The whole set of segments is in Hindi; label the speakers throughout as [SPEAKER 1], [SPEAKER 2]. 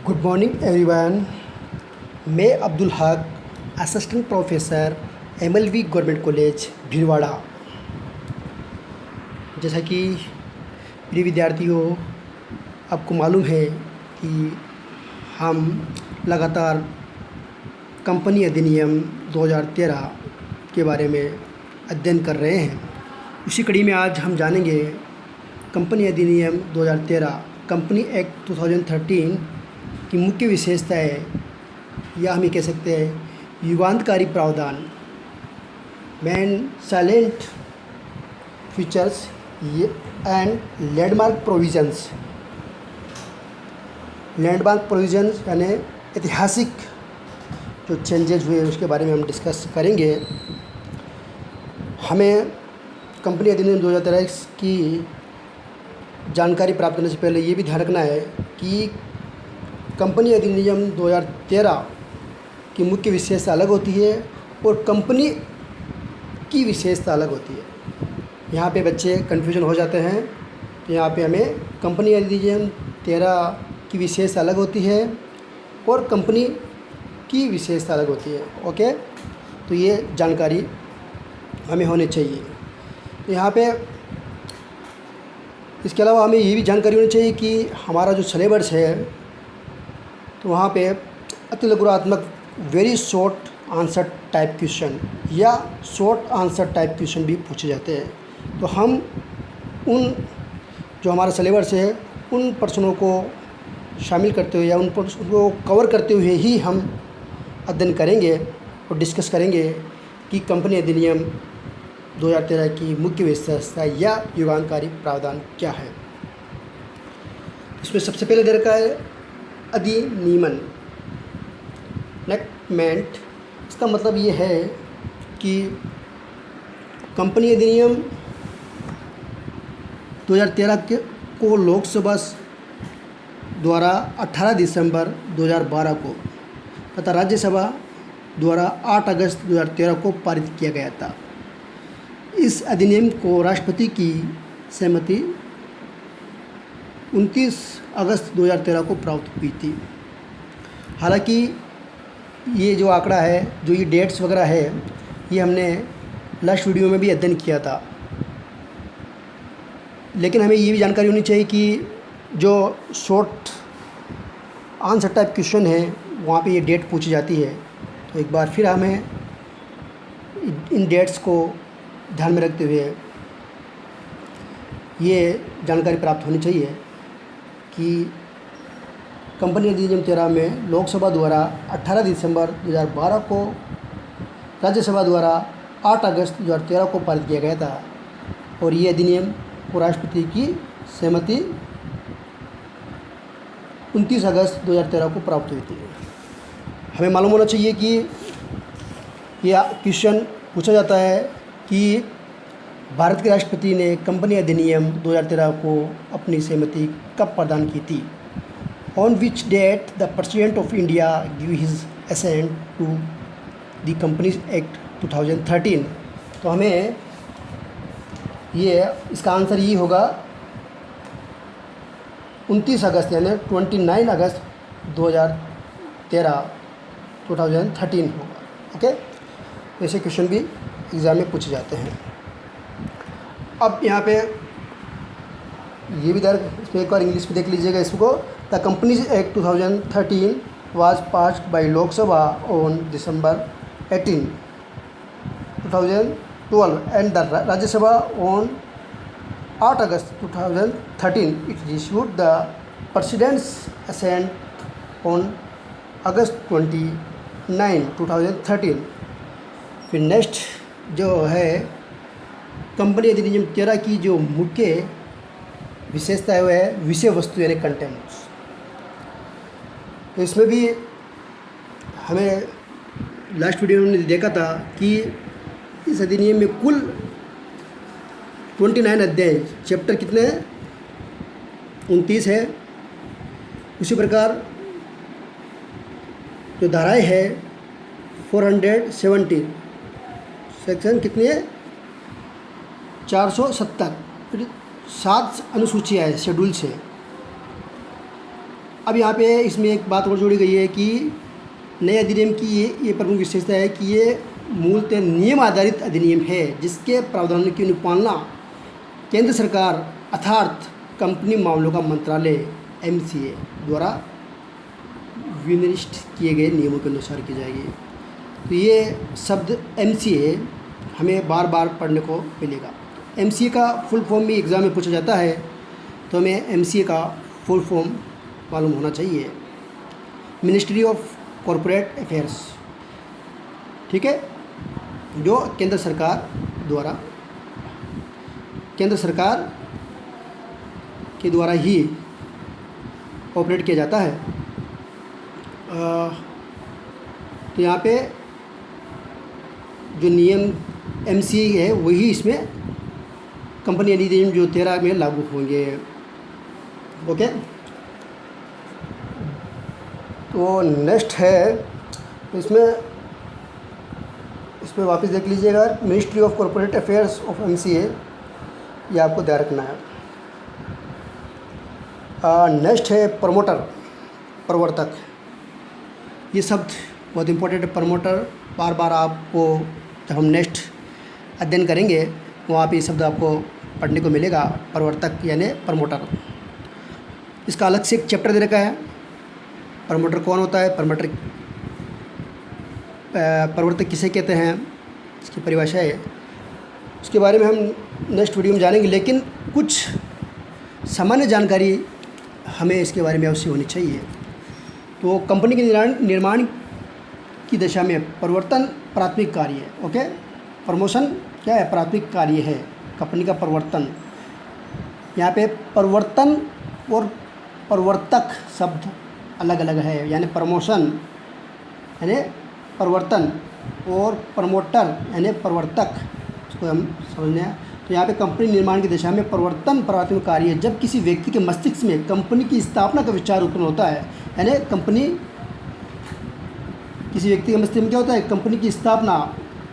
[SPEAKER 1] Good morning everyone. मैं Abdul Haq, assistant professor MLV government college Bhilwara. जैसा कि प्रिय विद्यार्थियों, आपको मालूम है कि हम लगातार कंपनी अधिनियम 2013 के बारे में अध्ययन कर रहे हैं। इसी कड़ी में आज हम जानेंगे कंपनी अधिनियम 2013 कंपनी एक्ट 2013 की मुख्य विशेषताएं, या हम ये कह सकते हैं युगांतकारी प्रावधान, main salient features and landmark provisions. Landmark provisions यानी ऐतिहासिक जो चेंजेज हुए उसके बारे में हम डिस्कस करेंगे। हमें कंपनी अधिनियम 2013 की जानकारी प्राप्त करने से पहले ये भी ध्यान रखना है कि कंपनी अधिनियम 2013 की मुख्य विशेषता अलग होती है और कंपनी की विशेषता अलग होती है। यहाँ पे बच्चे कन्फ्यूजन हो जाते हैं। तो यहाँ पे हमें कंपनी अधिनियम 13 की विशेषता अलग होती है और कंपनी की विशेषता अलग होती है। ओके, तो ये जानकारी हमें होनी चाहिए। तो यहाँ पे इसके अलावा हमें ये भी जानकारी होनी चाहिए कि हमारा जो सिलेबस है तो वहाँ पे अति लघुरात्मक very short answer type question या शॉर्ट आंसर टाइप क्वेश्चन भी पूछे जाते हैं। तो हम उन जो हमारा सिलेबस है उन प्रश्नों को शामिल करते हुए या उन प्रश्नों को कवर करते हुए ही हम अध्ययन करेंगे और डिस्कस करेंगे कि कंपनी अधिनियम 2013 की मुख्य विशेषता या युगांतकारी प्रावधान क्या है। इसमें सबसे पहले दे रखा है अधिनियमन, नेक्टमेंट। इसका मतलब ये है कि कंपनी अधिनियम 2013 को लोकसभा द्वारा 18 दिसंबर 2012 को तथा राज्यसभा द्वारा 8 अगस्त 2013 को पारित किया गया था। इस अधिनियम को राष्ट्रपति की सहमति 29 अगस्त 2013 को प्राप्त हुई थी। हालांकि ये जो आंकड़ा है, जो ये डेट्स वगैरह है, ये हमने लास्ट वीडियो में भी अध्ययन किया था। लेकिन हमें ये भी जानकारी होनी चाहिए कि जो शॉर्ट आंसर टाइप क्वेश्चन है वहाँ पे ये डेट पूछी जाती है। तो एक बार फिर हमें इन डेट्स को ध्यान में रखते हुए ये जानकारी प्राप्त होनी चाहिए कि कंपनी अधिनियम 13 में लोकसभा द्वारा 18 दिसंबर 2012 को, राज्यसभा द्वारा 8 अगस्त 2013 को पारित किया गया था और ये अधिनियम को राष्ट्रपति की सहमति 29 अगस्त 2013 को प्राप्त हुई थी। हमें मालूम होना चाहिए कि यह क्वेश्चन पूछा जाता है कि भारत के राष्ट्रपति ने कंपनी अधिनियम 2013 को अपनी सहमति कब प्रदान की थी। On which date the president of India give his assent to the companies act 2013। तो हमें ये इसका आंसर ये होगा 29 अगस्त यानी 29 अगस्त 2013 होगा। ओके, ऐसे क्वेश्चन भी एग्ज़ाम में पूछे जाते हैं। अब यहाँ पे ये भी इसमें एक बार इंग्लिश में देख लीजिएगा इसको। The companies act 2013 was passed by Lok Sabha on December 18, 2012 and the Rajya Sabha on 8 August 2013. It issued the President's assent on August 29, 2013. फिर नेक्स्ट जो है कंपनी अधिनियम 13 की जो मुख्य विशेषता है वह है विषय वस्तु यानी कंटेंट्स। तो इसमें भी हमें लास्ट वीडियो में देखा था कि इस अधिनियम में कुल 29 अध्याय, चैप्टर कितने हैं? 29 है। उसी प्रकार जो धाराएं है 470, सेक्शन कितनी है? 470, 7 अनुसूचियाँ है, शेड्यूल्स है। अब यहाँ पे इसमें एक बात और जोड़ी गई है कि नए अधिनियम की ये प्रमुख विशेषता है कि ये मूलतः नियम आधारित अधिनियम है, जिसके प्रावधानों की अनुपालना केंद्र सरकार अर्थात कंपनी मामलों का मंत्रालय MCA द्वारा विनिर्दिष्ट किए गए नियमों के अनुसार की जाएगी। तो ये शब्द MCA हमें बार बार पढ़ने को मिलेगा। MCA का फुल फॉर्म भी एग्ज़ाम में पूछा जाता है, तो हमें MCA का फुल फॉर्म मालूम होना चाहिए, मिनिस्ट्री ऑफ कॉरपोरेट अफेयर्स, ठीक है, जो केंद्र सरकार के द्वारा ही ऑपरेट किया जाता है। तो यहाँ पे जो नियम MCA है वही इसमें कंपनी अधिनियम जो 13 में लागू होंगे। ओके, तो नेक्स्ट है, तो इसमें वापस देख लीजिएगा, ministry of corporate affairs of MCA, ये आपको ध्यान रखना है। नेक्स्ट है प्रवर्तक। ये शब्द बहुत इंपॉर्टेंट है। प्रमोटर बार बार आपको जब हम नेक्स्ट अध्ययन करेंगे वहाँ पे ये शब्द आपको पढ़ने को मिलेगा, प्रवर्तक यानी प्रमोटर। इसका अलग से एक चैप्टर दे रखा है, प्रमोटर कौन होता है, प्रवर्तक किसे कहते हैं, इसकी परिभाषा है, उसके बारे में हम नेक्स्ट वीडियो में जानेंगे। लेकिन कुछ सामान्य जानकारी हमें इसके बारे में अवश्य होनी चाहिए। तो कंपनी के निर्माण की दशा में परिवर्तन प्राथमिक कार्य है। ओके, प्रमोशन क्या है, प्राथमिक कार्य है कंपनी का परिवर्तन। यहाँ पे परिवर्तन और प्रवर्तक शब्द अलग अलग है, यानी प्रमोशन यानी परिवर्तन और प्रमोटर यानी प्रवर्तक, इसको हम समझने हैं। तो यहाँ पे कंपनी निर्माण की दिशा में परिवर्तन प्राथमिक कार्य है। जब किसी व्यक्ति के मस्तिष्क में कंपनी की स्थापना का विचार उत्पन्न होता है, यानी किसी व्यक्ति के मस्तिष्क में क्या होता है, कंपनी की स्थापना,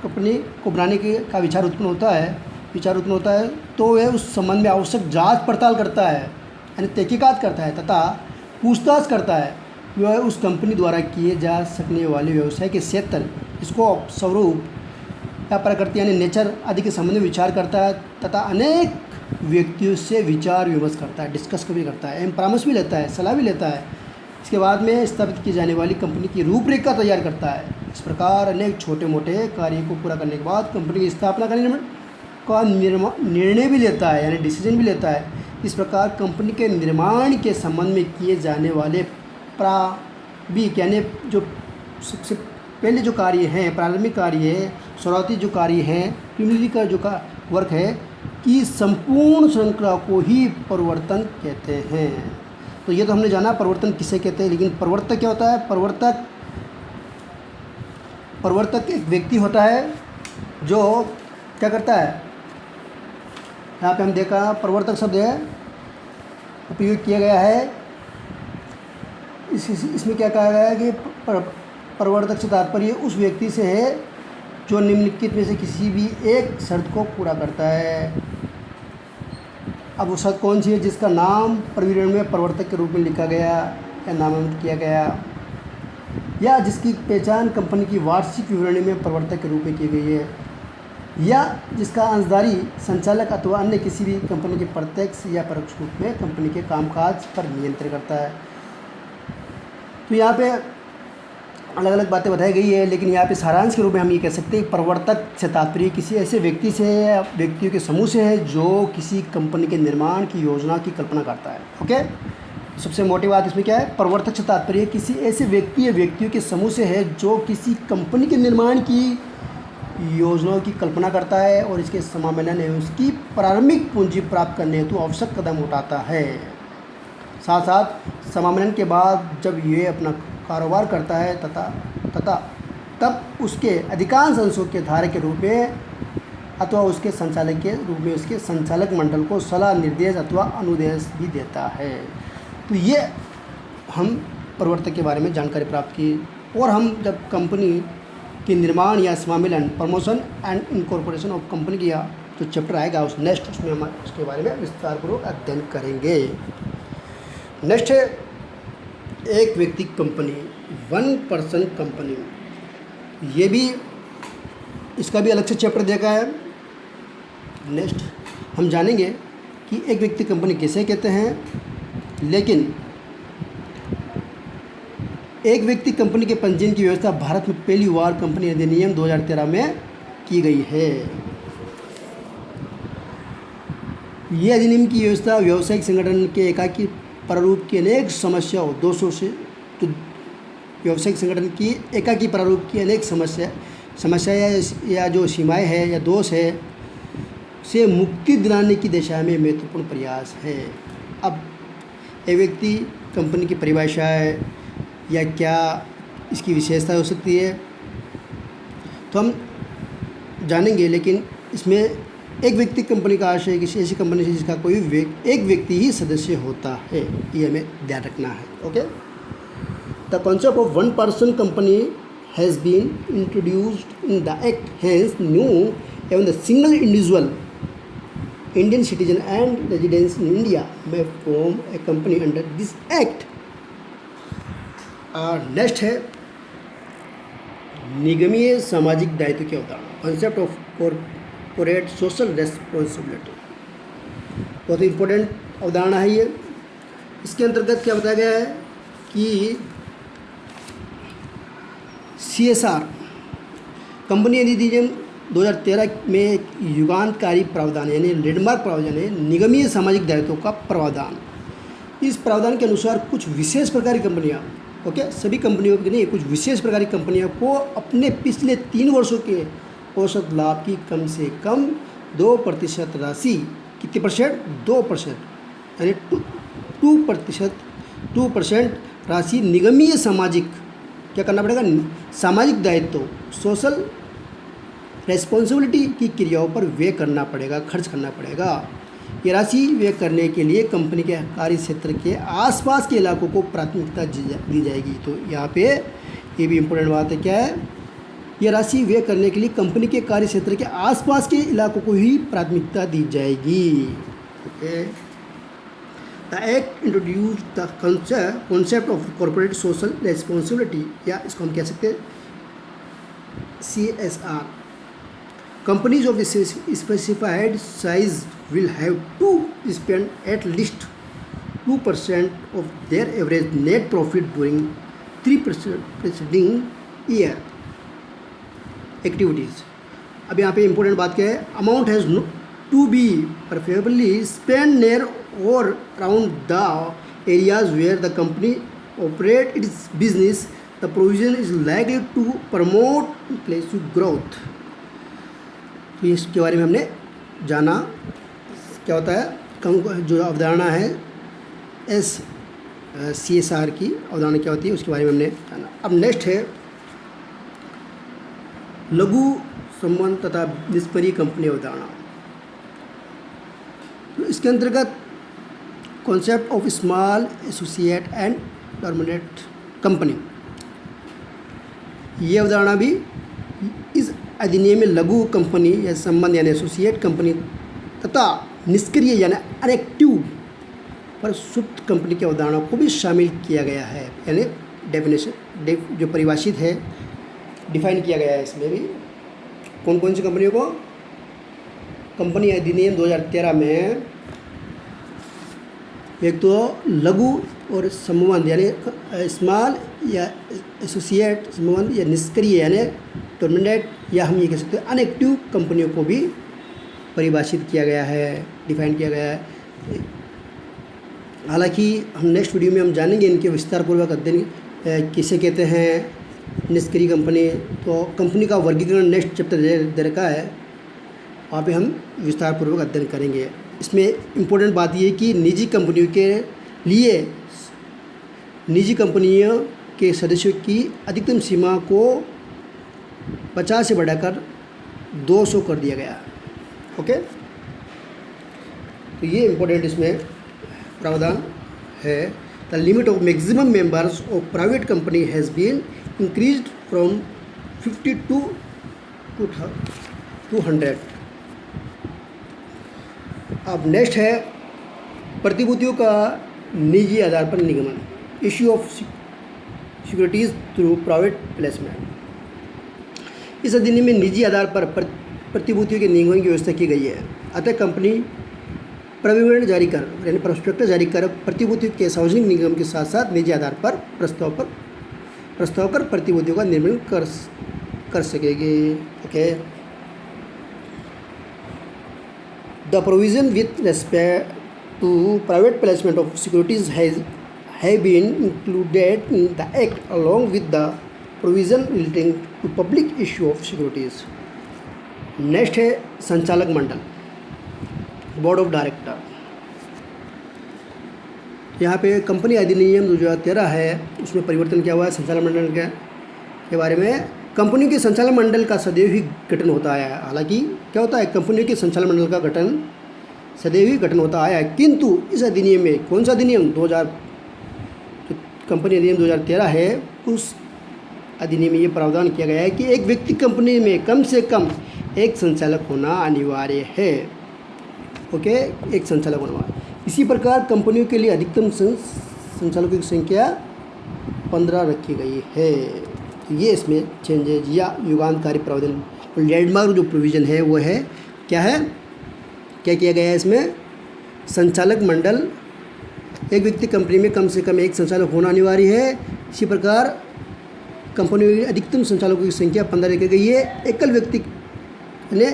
[SPEAKER 1] कंपनी को बनाने का विचार उत्पन्न होता है, तो वह उस संबंध में आवश्यक जांच पड़ताल करता है, यानी तहकीकात करता है तथा पूछताछ करता है। वह उस कंपनी द्वारा किए जा सकने वाले व्यवसाय के क्षेत्र, स्कोप, स्वरूप या प्रकृति यानी नेचर आदि के संबंध में विचार करता है तथा अनेक व्यक्तियों से विचार विमर्श करता है, डिस्कस भी करता है, परामर्श भी लेता है, सलाह भी लेता है। इसके बाद में स्थापित की जाने वाली कंपनी की रूपरेखा तैयार करता है। इस प्रकार अनेक छोटे मोटे कार्यों को पूरा करने के बाद कंपनी की स्थापना का निर्णय भी लेता है, यानी डिसीजन भी लेता है। इस प्रकार कंपनी के निर्माण के संबंध में किए जाने वाले प्रारंभिक यानी जो सबसे पहले जो कार्य हैं, प्रारंभिक कार्य है, शुरुआती जो कार्य हैं, प्रीलिमिनरी का जो वर्क है कि संपूर्ण श्रृंखला को ही परिवर्तन कहते हैं। तो ये तो हमने जाना परिवर्तन किसे कहते हैं, लेकिन प्रवर्तक क्या होता है। प्रवर्तक एक व्यक्ति होता है जो क्या करता है, यहाँ पे हम देखा प्रवर्तक शब्द है उपयोग किया गया है। इसमें क्या कहा गया है कि प्रवर्तक से तात्पर्य उस व्यक्ति से है जो निम्नलिखित में से किसी भी एक शर्त को पूरा करता है। अब वो शर्त कौन सी है, जिसका नाम प्रविवरण में प्रवर्तक के रूप में लिखा गया या नामांकित किया गया, या जिसकी पहचान कंपनी की वार्षिक विवरणी में प्रवर्तक के रूप में की गई है, या जिसका अंशधारी संचालक अथवा अन्य किसी भी कंपनी के प्रत्यक्ष या परोक्ष रूप में कंपनी के कामकाज पर नियंत्रण करता है। तो यहाँ पे अलग अलग बातें बताई गई है, लेकिन यहाँ पे सारांश के रूप में हम ये कह सकते हैं प्रवर्तक से तात्पर्य किसी ऐसे व्यक्ति से या व्यक्तियों के समूह से है जो किसी कंपनी के निर्माण की योजना की कल्पना करता है। ओके, सबसे मोटी बात इसमें क्या है, प्रवर्तक से तात्पर्य किसी ऐसे व्यक्ति या व्यक्तियों के समूह से है जो किसी कंपनी के निर्माण की योजनाओं की कल्पना करता है और इसके समामेलन एवं उसकी प्रारंभिक पूंजी प्राप्त करने हेतु आवश्यक कदम उठाता है। साथ साथ समामेलन के बाद जब ये अपना कारोबार करता है तथा तब उसके अधिकांश अंशों के धारक के रूप में अथवा उसके संचालक के रूप में उसके संचालक मंडल को सलाह निर्देश अथवा अनुदेश भी देता है। तो ये हम प्रवर्तक के बारे में जानकारी प्राप्त की। और हम जब कंपनी के निर्माण या समामेलन, promotion and incorporation of company का जो चैप्टर आएगा उसमें हम उसके बारे में विस्तारपूर्वक अध्ययन करेंगे। नेक्स्ट है एक व्यक्ति कंपनी, वन पर्सन कंपनी, ये भी, इसका भी अलग से चैप्टर देखा है। नेक्स्ट हम जानेंगे कि एक व्यक्ति कंपनी किसे कहते हैं। लेकिन एक व्यक्ति कंपनी के पंजीयन की व्यवस्था भारत में पहली बार कंपनी अधिनियम 2013 में की गई है। यह अधिनियम की व्यवस्था व्यावसायिक संगठन के एकाकी प्रारूप की अनेक समस्याओं, दोषों से, तो व्यावसायिक संगठन की एकाकी प्रारूप की अनेक समस्याएं या जो सीमाएं हैं या दोष है से मुक्ति दिलाने की दिशा में महत्वपूर्ण प्रयास है। अब एक व्यक्ति कंपनी की परिभाषा है या क्या इसकी विशेषता हो सकती है तो हम जानेंगे। लेकिन इसमें एक व्यक्ति कंपनी का आशय है किसी ऐसी कंपनी से जिसका कोई एक व्यक्ति ही सदस्य होता है, ये हमें ध्यान रखना है। Okay, the concept of one person company has been introduced in the act, hence new एवं the single individual Indian citizen and residence in India में form a company under this act. Next है निगमीय सामाजिक दायित्व की अवधारणा, concept of corporate social responsibility. बहुत इंपॉर्टेंट अवधारणा है ये। इसके अंतर्गत क्या बताया गया है कि CSR कंपनी अधिनियम 2013 में एक युगांतकारी प्रावधान यानी लैंडमार्क प्रावधान है, निगमीय सामाजिक दायित्वों का प्रावधान। इस प्रावधान के अनुसार कुछ विशेष प्रकार की कंपनियां, ओके, सभी कंपनियों की नहीं, कुछ विशेष प्रकार की कंपनियों को अपने पिछले 3 वर्षों के औसत लाभ की कम से कम 2% राशि, कितने परसेंट, 2%, यानी 2% राशि निगमीय सामाजिक, क्या करना पड़ेगा, सामाजिक दायित्व, सोशल रेस्पॉन्सिबिलिटी की क्रियाओं पर व्यय करना पड़ेगा, खर्च करना पड़ेगा। ये राशि व्यय करने के लिए कंपनी के कार्य क्षेत्र के आसपास के इलाकों को प्राथमिकता दी जाएगी। तो यहाँ पे ये भी इम्पोर्टेंट बात है, क्या है, ये राशि व्यय करने के लिए कंपनी के कार्य क्षेत्र के आसपास के इलाकों को ही प्राथमिकता दी जाएगी। Okay, the act introduce the concept of corporate social responsibility, या इसको हम कह सकते हैं CSR। Companies of specified size will have to spend at least 2% of their average net profit during 3 preceding year activities। अब यहाँ पे इम्पोर्टेंट बात क्या है, amount has to be preferably spent near or around the areas where the company operate its business। The provision is likely to promote inclusive growth। तो इसके बारे में हमने जाना, क्या होता है, जो अवधारणा है CSR की अवधारणा क्या होती है उसके बारे में हमने जाना। अब नेक्स्ट है लघु संबंध तथा निष्परी कंपनी अवधारणा। तो इसके अंतर्गत concept of small associate and permanent company, ये अवधारणा भी इस अधिनियम में लघु कंपनी या संबंध यानी एसोसिएट कंपनी तथा निष्क्रिय यानी अनएक्टिव पर सुप्त कंपनी की अवधारणा को भी शामिल किया गया है, यानी डेफिनेशन जो परिभाषित है, डिफाइन किया गया है। इसमें भी कौन कौन सी कंपनियों को, कंपनी अधिनियम 2013 में एक तो लघु और संबंध यानी स्मॉल या एसोसिएट संबंध या निष्क्रिय यानी टर्मिनेट, या हम ये कह सकते हैं अनएक्टिव कंपनियों को भी परिभाषित किया गया है, डिफाइन किया गया है। हालांकि हम नेक्स्ट वीडियो में हम जानेंगे इनके विस्तारपूर्वक अध्ययन किसे कहते हैं निष्क्रिय कंपनी। तो कंपनी का वर्गीकरण नेक्स्ट चैप्टर दे रखा है, वहाँ पे हम विस्तारपूर्वक अध्ययन करेंगे। इसमें इम्पोर्टेंट बात ये है कि निजी कंपनियों के लिए निजी कंपनियों के सदस्यों की अधिकतम सीमा को 50 से बढ़ाकर 200 कर दिया गया। ओके, तो ये इम्पोर्टेंट इसमें प्रावधान है। The limit of maximum members of private company has been increased from 52 to 200। अब नेक्स्ट है प्रतिभूतियों का निजी आधार पर निगमन, issue of securities through private placement. इस अधिनियम में निजी आधार पर प्रतिभूतियों के निगमन की व्यवस्था की गई है। अतः कंपनी प्रविवरण जारी कर यानी प्रोस्पेक्टस जारी कर प्रतिभूतियों के सार्वजनिक निगम के साथ साथ निजी आधार पर प्रस्ताव कर प्रतिभूतियों का निर्माण कर सकेगी। Okay, the provision with respect to private placement of securities have been included in the act along with the provision relating to public issue of securities। Next है संचालक मंडल, बोर्ड ऑफ डायरेक्टर। यहाँ पे कंपनी अधिनियम 2013 है, उसमें परिवर्तन किया हुआ है संचालक मंडल के बारे में। कंपनी के संचालक मंडल का सदैव ही गठन होता आया है। हालांकि क्या होता है, कंपनी के संचालक मंडल का गठन सदैव ही गठन होता आया है, किंतु इस अधिनियम में कौन सा अधिनियम कंपनी अधिनियम 2013 है, उस अधिनियम में ये प्रावधान किया गया है कि एक व्यक्ति कंपनी में कम से कम एक संचालक होना अनिवार्य है। ओके, एक संचालक होना। इसी प्रकार कंपनियों के लिए अधिकतम संचालकों की संख्या 15 रखी गई है। तो ये इसमें चेंजेज या युगांतकारी प्रावधान, लैंडमार्क जो प्रोविज़न है वो है क्या है, क्या किया गया है इसमें, संचालक मंडल, एक व्यक्ति कंपनी में कम से कम एक संचालक होना अनिवार्य है। इसी प्रकार कंपनी में अधिकतम संचालकों की संख्या 15 रखी गई है। एकल व्यक्ति ने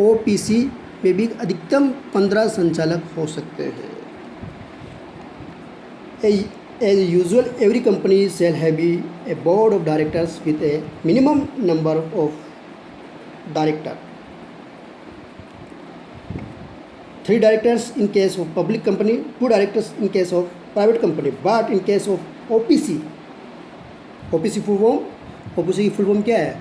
[SPEAKER 1] ओपीसी में भी अधिकतम 15 संचालक हो सकते हैं। As usual every company shall have a board of directors with a minimum number of director, 3 directors in case of public company, 2 directors in case of private company, but in case of OPC full form क्या है,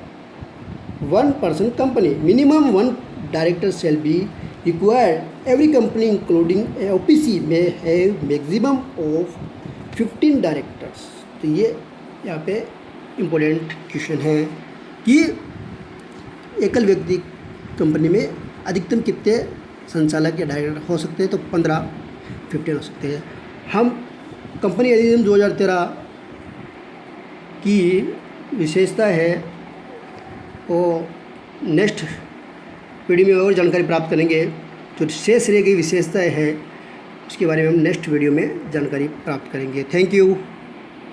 [SPEAKER 1] 1 person company, minimum 1 director shall be required। Every company including OPC may have maximum of 15 directors। तो ये यहाँ पे इम्पोर्टेंट क्वेश्चन है कि एकल व्यक्ति कंपनी में अधिकतम कितने संचालक या डायरेक्टर हो सकते हैं, तो 15 हो सकते हैं। हम कंपनी अधिनियम 2013 की विशेषता है वो नेक्स्ट वीडियो में और जानकारी प्राप्त करेंगे। जो शेष रह गई विशेषताएँ हैं उसके बारे में हम नेक्स्ट वीडियो में जानकारी प्राप्त करेंगे। Thank you.